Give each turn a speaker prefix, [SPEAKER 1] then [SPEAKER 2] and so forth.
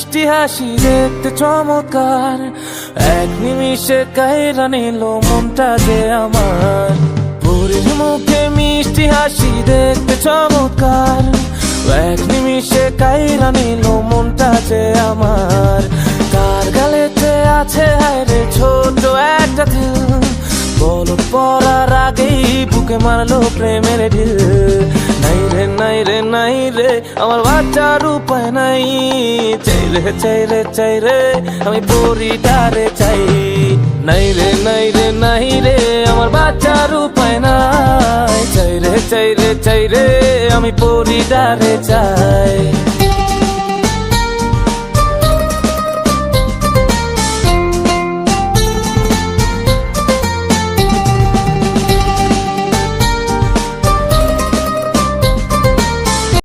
[SPEAKER 1] মিষ্টি হাসি দেখতে চমৎকার, এক নিমিষে কাইরা নিল মনটা যে আমার। পরীর মুখে মিষ্টি হাসি দেখতে চমৎকার, এক নিমিষে কাইরা নিল মনটা যে আমার। কার গালেতে আছে হায়রে ছোট একটা দিল, বলদ পড়ার আগেই বুকে মারলো প্রেমের ঢিল। নাই রে নাই রে নাই রে আমার বাচ্চার উপায় নাই, চাই রে চাই রে চাই রে আমি পরিটারে চাই। নাই রে নাই রে নাই রে আমার বাচ্চার উপায় নাই, চাই রে চাই রে চাই রে আমি পরিটারে চাই।